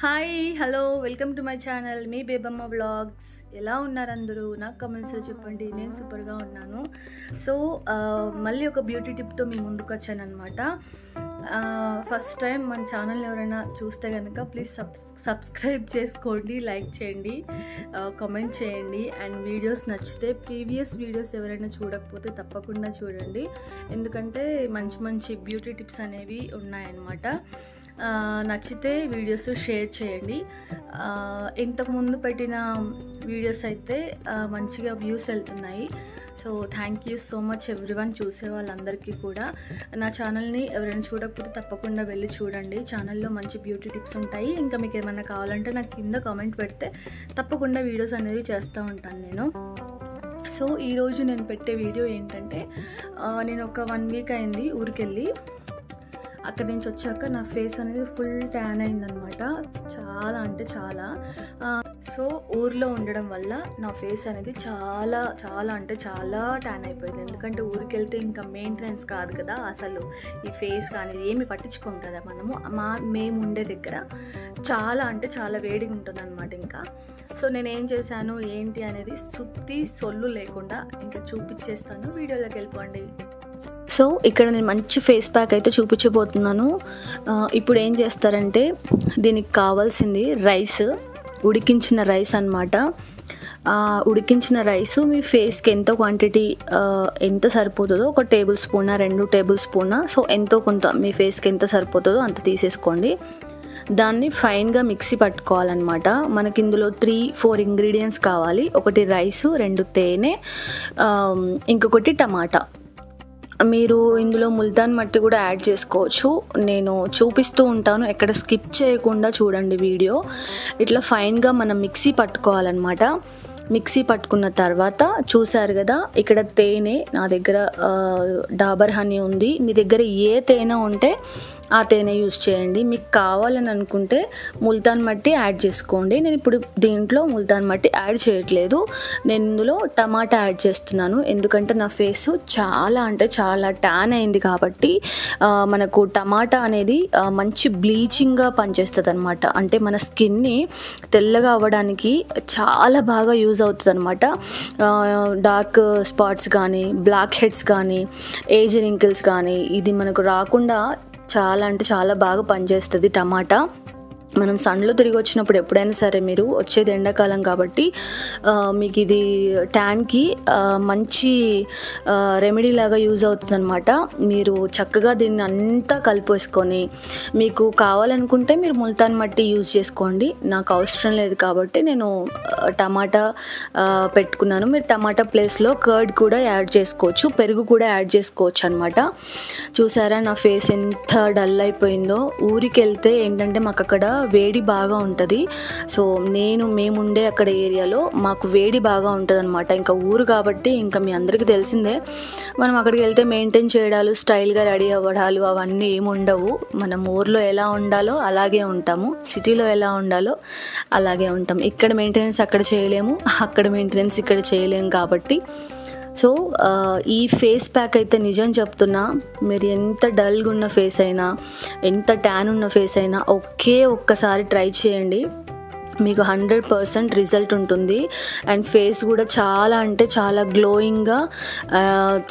Hi hello welcome to my channel me Bebamma vlogs. ఎలా ఉన్నారు అందరూ? నాకు కమెంట్స్లో చెప్పండి. నేను సూపర్గా ఉన్నాను. సో మళ్ళీ ఒక బ్యూటీ టిప్తో మీ ముందుకు వచ్చాను అనమాట. ఫస్ట్ టైం మన ఛానల్ని ఎవరైనా చూస్తే కనుక ప్లీజ్ సబ్స్క్రైబ్ చేసుకోండి, లైక్ చేయండి, కామెంట్ చేయండి. అండ్ వీడియోస్ నచ్చితే ప్రీవియస్ వీడియోస్ ఎవరైనా చూడకపోతే తప్పకుండా చూడండి, ఎందుకంటే మంచి మంచి బ్యూటీ టిప్స్ అనేవి ఉన్నాయన్నమాట. నచ్చితే వీడియోస్ షేర్ చేయండి. ఇంతకుముందు పెట్టిన వీడియోస్ అయితే మంచిగా వ్యూస్ వెళ్తున్నాయి. So thank you so much everyone, చూసే వాళ్ళందరికీ కూడా. నా ఛానల్ని ఎవరైనా చూడకపోతే తప్పకుండా వెళ్ళి చూడండి. ఛానల్లో మంచి బ్యూటీ టిప్స్ ఉంటాయి. ఇంకా మీకు ఏమైనా కావాలంటే నాకు కింద కామెంట్ పెడితే తప్పకుండా వీడియోస్ అనేవి చేస్తూ ఉంటాను నేను. సో ఈరోజు నేను పెట్టే వీడియో ఏంటంటే, నేను ఒక 1 వీక్ అయింది ఊరికెళ్ళి. అక్కడి నుంచి వచ్చాక నా ఫేస్ అనేది ఫుల్ ట్యాన్ అయిందనమాట. చాలా అంటే చాలా. సో ఊర్లో ఉండడం వల్ల నా ఫేస్ అనేది చాలా చాలా అంటే చాలా ట్యాన్ అయిపోయింది. ఎందుకంటే ఊరికి వెళ్తే ఇంకా మెయింటెనెన్స్ కాదు కదా అసలు, ఈ ఫేస్ కానీ ఏమి పట్టించుకోం కదా మనము. మేము ఉండే దగ్గర చాలా అంటే చాలా వేడిగా ఉంటుంది అనమాట. ఇంకా సో నేనేం చేశాను ఏంటి అనేది సుత్తి సొల్లు లేకుండా ఇంకా చూపించేస్తాను. వీడియోలోకి వెళ్ళిపోండి. సో ఇక్కడ నేను మంచి ఫేస్ ప్యాక్ అయితే చూపించబోతున్నాను. ఇప్పుడు ఏం చేస్తారంటే, దీనికి కావాల్సింది రైస్, ఉడికించిన రైస్ అన్నమాట. ఉడికించిన రైసు మీ ఫేస్కి ఎంత క్వాంటిటీ ఎంత సరిపోతుందో, 1 టేబుల్ స్పూనా 2 టేబుల్ స్పూనా, సో ఎంతో కొంత మీ ఫేస్కి ఎంత సరిపోతుందో అంత తీసేసుకోండి. దాన్ని ఫైన్గా మిక్సీ పట్టుకోవాలన్నమాట. మనకి ఇందులో 3-4 ఇంగ్రీడియంట్స్ కావాలి. 1 రైసు, 2 తేనె, ఇంకొకటి టమాటా. మీరు ఇందులో ముల్తాన్ మట్టి కూడా యాడ్ చేసుకోవచ్చు. నేను చూపిస్తూ ఉంటాను, ఎక్కడ స్కిప్ చేయకుండా చూడండి వీడియో. ఇట్లా ఫైన్గా మనం మిక్సీ పట్టుకోవాలన్నమాట. మిక్సీ పట్టుకున్న తర్వాత చూసారు కదా, ఇక్కడ తేనె నా దగ్గర డాబర్ హనీ ఉంది. మీ దగ్గర ఏ తేనె ఉంటే ఆ తేనె యూజ్ చేయండి. మీకు కావాలని అనుకుంటే ముల్తాన్ మట్టి యాడ్ చేసుకోండి. నేను ఇప్పుడు దీంట్లో ముల్తాన్ మట్టి యాడ్ చేయట్లేదు. నేను ఇందులో టమాటా యాడ్ చేస్తున్నాను, ఎందుకంటే నా ఫేస్ చాలా అంటే చాలా ట్యాన్ అయింది కాబట్టి మనకు టమాటా అనేది మంచి బ్లీచింగ్గా పనిచేస్తుంది అనమాట. అంటే మన స్కిన్ని తెల్లగా అవ్వడానికి చాలా బాగా యూజ్ అవుతుంది అనమాట. డార్క్ స్పాట్స్ కానీ, బ్లాక్ హెడ్స్ కానీ, ఏజ్ రింకిల్స్ కానీ ఇది మనకు రాకుండా చాలా అంటే చాలా బాగా పనిచేస్తుంది టమాటా. మనం సన్లో తిరిగి వచ్చినప్పుడు ఎప్పుడైనా సరే, మీరు వచ్చేది ఎండాకాలం కాబట్టి మీకు ఇది ట్యాన్కి మంచి రెమెడీ లాగా యూజ్ అవుతుంది అనమాట. మీరు చక్కగా దీన్ని అంతా కలిపేసుకొని, మీకు కావాలనుకుంటే మీరు ముల్తాన్ మట్టి యూజ్ చేసుకోండి. నాకు అవసరం లేదు కాబట్టి నేను టమాటా పెట్టుకున్నాను. మీరు టమాటా ప్లేస్లో కర్డ్ కూడా యాడ్ చేసుకోవచ్చు, పెరుగు కూడా యాడ్ చేసుకోవచ్చు అనమాట. చూసారా నా ఫేస్ ఎంత డల్ అయిపోయిందో. ఊరికి వెళ్తే ఏంటంటే మాకు అక్కడ వేడి బాగా ఉంటుంది. సో మేముండే అక్కడ ఏరియాలో మాకు వేడి బాగా ఉంటుంది అనమాట. ఇంకా ఊరు కాబట్టి ఇంకా మీ అందరికీ తెలిసిందే, మనం అక్కడికి వెళ్తే మెయింటైన్ చేయడాలు, స్టైల్గా రెడీ అవ్వడాలు అవన్నీ ఏమి ఉండవు. మనం ఊర్లో ఎలా ఉండాలో అలాగే ఉంటాము, సిటీలో ఎలా ఉండాలో అలాగే ఉంటాం. ఇక్కడ మెయింటెనెన్స్ అక్కడ చేయలేము, అక్కడ మెయింటెనెన్స్ ఇక్కడ చేయలేము కాబట్టి. సో ఈ ఫేస్ ప్యాక్ అయితే నిజం చెప్తున్నా, మీరు ఎంత డల్గా ఉన్న ఫేస్ అయినా, ఎంత ట్యాన్ ఉన్న ఫేస్ అయినా ఒక్కసారి ట్రై చేయండి. మీకు 100% రిజల్ట్ ఉంటుంది. అండ్ ఫేస్ కూడా చాలా అంటే చాలా గ్లోయింగ్గా,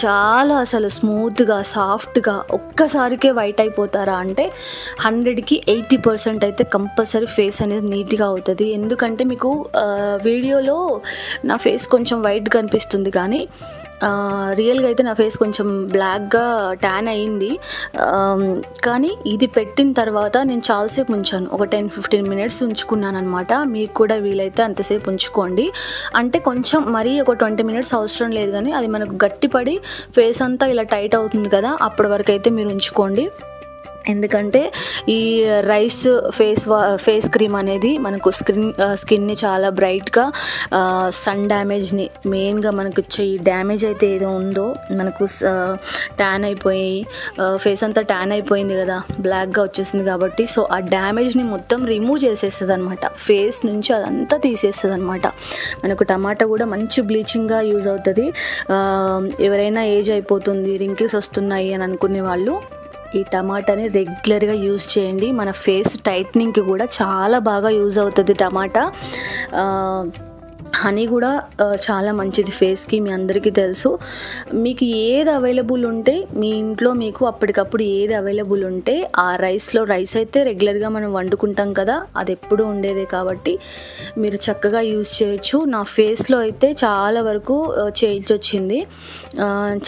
చాలా అసలు స్మూత్గా, సాఫ్ట్గా, ఒక్కసారికే వైట్ అయిపోతారా అంటే 100కి 80% అయితే కంపల్సరీ ఫేస్ అనేది నీట్గా అవుతుంది. ఎందుకంటే మీకు వీడియోలో నా ఫేస్ కొంచెం వైట్ కనిపిస్తుంది, కానీ రియల్గా అయితే నా ఫేస్ కొంచెం బ్లాక్గా ట్యాన్ అయ్యింది. కానీ ఇది పెట్టిన తర్వాత నేను చాలాసేపు ఉంచాను, ఒక 10-15 మినిట్స్ ఉంచుకున్నాను అనమాట. మీకు కూడా వీలైతే అంతసేపు ఉంచుకోండి. అంటే కొంచెం మరీ ఒక 20 మినిట్స్ అవసరం లేదు, కానీ అది మనకు గట్టిపడి ఫేస్ అంతా ఇలా టైట్ అవుతుంది కదా, అప్పటి వరకు అయితే మీరు ఉంచుకోండి. ఎందుకంటే ఈ రైస్ ఫేస్ క్రీమ్ అనేది మనకు స్కిన్ని చాలా బ్రైట్గా, సన్ డ్యామేజ్ని మెయిన్గా మనకు వచ్చే ఈ డ్యామేజ్ అయితే ఏదో ఉందో, మనకు ట్యాన్ అయిపోయి ఫేస్ అంతా ట్యాన్ అయిపోయింది కదా, బ్లాక్గా వచ్చేసింది కాబట్టి, సో ఆ డ్యామేజ్ని మొత్తం రిమూవ్ చేసేస్తుంది అనమాట. ఫేస్ నుంచి అదంతా తీసేస్తుంది అనమాట. మనకు టమాటా కూడా మంచి బ్లీచింగ్గా యూజ్ అవుతుంది. ఎవరైనా ఏజ్ అయిపోతుంది, రింకిల్స్ వస్తున్నాయి అని అనుకునే వాళ్ళు ఈ టమాటాని రెగ్యులర్గా యూజ్ చేయండి. మన ఫేస్ టైట్నింగ్కి కూడా చాలా బాగా యూజ్ అవుతుంది టమాటా. హనీ కూడా చాలా మంచిది ఫేస్కి, మీ అందరికీ తెలుసు. మీకు ఏది అవైలబుల్ ఉంటే మీ ఇంట్లో, మీకు అప్పటికప్పుడు ఏది అవైలబుల్ ఉంటే ఆ రైస్ అయితే రెగ్యులర్గా మనం వండుకుంటాం కదా, అది ఎప్పుడూ ఉండేదే కాబట్టి మీరు చక్కగా యూజ్ చేయొచ్చు. నా ఫేస్లో అయితే చాలా వరకు చేంజ్ వచ్చింది.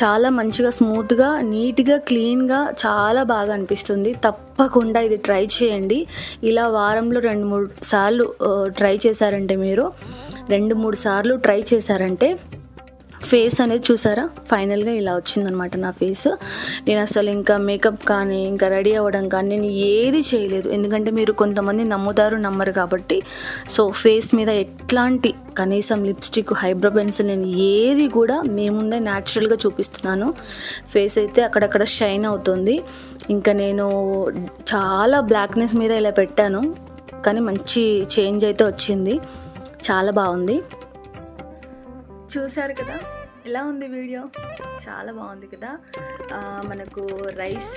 చాలా మంచిగా, స్మూత్గా, నీట్గా, క్లీన్గా చాలా బాగా అనిపిస్తుంది. తప్పకుండా ఇది ట్రై చేయండి. ఇలా వారంలో 2-3 సార్లు ట్రై చేశారంటే, మీరు 2-3 సార్లు ట్రై చేశారంటే ఫేస్ అనేది చూసారా ఫైనల్గా ఇలా వచ్చిందనమాట నా ఫేస్. నేను అసలు ఇంకా మేకప్ కానీ, ఇంకా రెడీ అవ్వడం కానీ నేను ఏది చేయలేదు. ఎందుకంటే మీరు కొంతమంది నమ్ముతారు, నమ్మరు కాబట్టి. సో ఫేస్ మీద ఎట్లాంటి కనీసం లిప్స్టిక్, ఐబ్రో పెన్సిల్ నేను ఏది కూడా మీ ముందే న్యాచురల్గా చూపిస్తున్నాను. ఫేస్ అయితే అక్కడక్కడ షైన్ అవుతుంది. ఇంకా నేను చాలా బ్లాక్నెస్ మీద ఇలా పెట్టాను, కానీ మంచి చేంజ్ అయితే వచ్చింది. చాలా బాగుంది. చూసారు కదా ఎలా ఉంది వీడియో? చాలా బాగుంది కదా. మనకు రైస్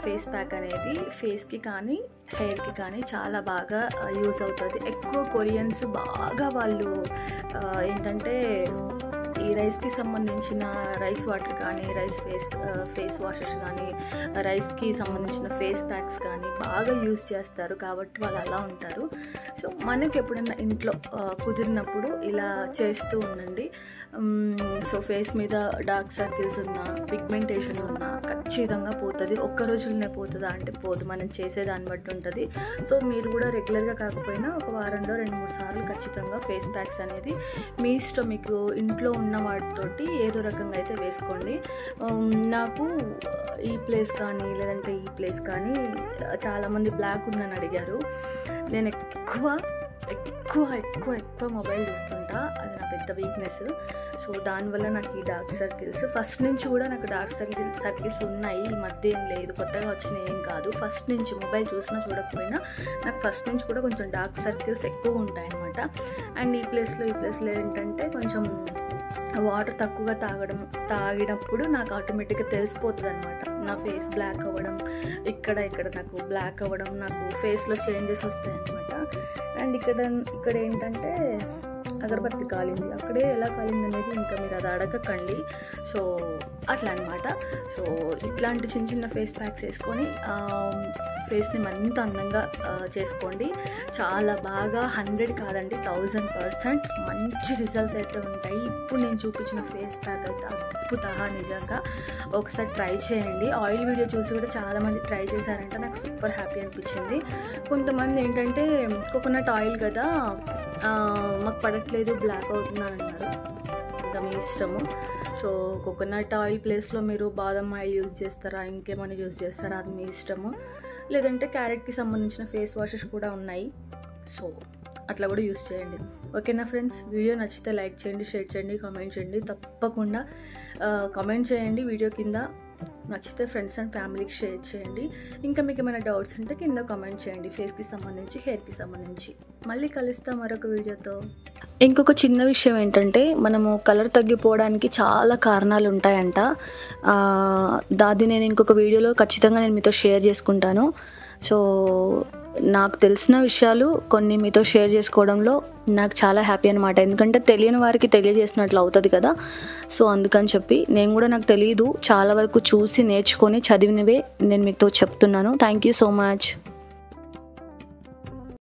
ఫేస్ ప్యాక్ అనేది ఫేస్కి కానీ హెయిర్కి కానీ చాలా బాగా యూజ్ అవుతుంది. ఎక్కువ కొరియన్స్ బాగా వాళ్ళు ఏంటంటే ఈ రైస్కి సంబంధించిన రైస్ వాటర్ కానీ, రైస్ ఫేస్ వాషెస్ కానీ, రైస్కి సంబంధించిన ఫేస్ ప్యాక్స్ కానీ బాగా యూజ్ చేస్తారు కాబట్టి వాళ్ళు అలా ఉంటారు. సో మనకి ఎప్పుడన్నా ఇంట్లో కుదిరినప్పుడు ఇలా చేస్తూ ఉండండి. సో ఫేస్ మీద డార్క్ సర్కిల్స్ ఉన్నా, పిగ్మెంటేషన్ ఉన్నా ఖచ్చితంగా పోతుంది. ఒక్క రోజులోనే పోతుందా అంటే పోదు, మనం చేసేదాన్ని బట్టి ఉంటుంది. సో మీరు కూడా రెగ్యులర్గా కాకపోయినా ఒక వారంలో 2-3 సార్లు ఖచ్చితంగా ఫేస్ ప్యాక్స్ అనేది మీ ఇష్టం, మీకు ఇంట్లో ఉన్న వాటితోటి ఏదో రకంగా అయితే వేసుకోండి. నాకు ఈ ప్లేస్ కానీ లేదంటే ఈ ప్లేస్ కానీ చాలామంది బ్లాక్ ఉందని అడిగారు. నేను ఎక్కువ మొబైల్ చూస్తుంటా, అది నా పెద్ద వీక్నెస్. సో దానివల్ల నాకు ఈ డార్క్ సర్కిల్స్ ఫస్ట్ నుంచి కూడా నాకు డార్క్ సర్కిల్స్ ఉన్నాయి. ఈ మధ్య ఏం లేదు, కొత్తగా వచ్చిన ఏం కాదు. ఫస్ట్ నుంచి మొబైల్ చూసినా చూడకపోయినా నాకు ఫస్ట్ నుంచి కూడా కొంచెం డార్క్ సర్కిల్స్ ఎక్కువ ఉంటాయన్నమాట. అండ్ ఈ ప్లేస్లో ఏంటంటే కొంచెం వాటర్ తక్కువగా తాగినప్పుడు నాకు ఆటోమేటిక్గా తెలిసిపోతుంది అనమాట. నా ఫేస్ బ్లాక్ అవ్వడం, ఇక్కడ నాకు బ్లాక్ అవ్వడం, నాకు ఫేస్లో చేంజెస్ వస్తాయి అనమాట. అండ్ ఇక్కడ ఏంటంటే అగరబత్తి కాలింది, అక్కడే ఎలా కాలింది అనేది ఇంకా మీరు అది అడగకండి. సో అట్లా అనమాట. సో ఇట్లాంటి చిన్న ఫేస్ ప్యాక్స్ వేసుకొని ఫేస్ని మరింత అందంగా చేసుకోండి. చాలా బాగా 100 కాదండి 1000% మంచి రిజల్ట్స్ అయితే ఉంటాయి. ఇప్పుడు నేను చూపించిన ఫేస్ ప్యాక్ అయితే అద్భుతంగా, నిజంగా ఒకసారి ట్రై చేయండి. ఆయిల్ వీడియో చూసి కూడా చాలామంది ట్రై చేశారంటే నాకు సూపర్ హ్యాపీ అనిపించింది. కొంతమంది ఏంటంటే కోకోనట్ ఆయిల్ కదా మాకు పడట్లేదు, బ్లాక్ అవుతుందని అన్నారు. ఇంకా మీ ఇష్టము. సో కోకోనట్ ఆయిల్ ప్లేస్లో మీరు బాదం ఆయిల్ యూజ్ చేస్తారా, ఇంకేమైనా యూజ్ చేస్తారా, అది మీ ఇష్టము. లేదంటే క్యారెట్కి సంబంధించిన ఫేస్ వాషెస్ కూడా ఉన్నాయి. సో అట్లా కూడా యూజ్ చేయండి. ఓకేనా ఫ్రెండ్స్? వీడియో నచ్చితే లైక్ చేయండి, షేర్ చేయండి, కామెంట్ చేయండి. తప్పకుండా కామెంట్ చేయండి వీడియో కింద. నచ్చితే ఫ్రెండ్స్ అండ్ ఫ్యామిలీకి షేర్ చేయండి. ఇంకా మీకు ఏమైనా డౌట్స్ ఉంటే కింద కామెంట్ చేయండి, ఫేస్కి సంబంధించి, హెయిర్కి సంబంధించి. మళ్ళీ కలుస్తాం మరొక వీడియోతో. ఇంకొక చిన్న విషయం ఏంటంటే, మనము కలర్ తగ్గిపోవడానికి చాలా కారణాలు ఉంటాయంట. దాన్ని నేను ఇంకొక వీడియోలో ఖచ్చితంగా నేను మీతో షేర్ చేసుకుంటాను. సో నాకు తెలిసిన విషయాలు కొన్ని మీతో షేర్ చేసుకోవడంలో నాకు చాలా హ్యాపీ అనమాట. ఎందుకంటే తెలియని వారికి తెలియజేసినట్లు అవుతుంది కదా. సో అందుకని చెప్పి నేను కూడా నాకు తెలియదు, చాలా వరకు చూసి నేర్చుకొని చదివినవే నేను మీతో చెప్తున్నాను. Thank you so much.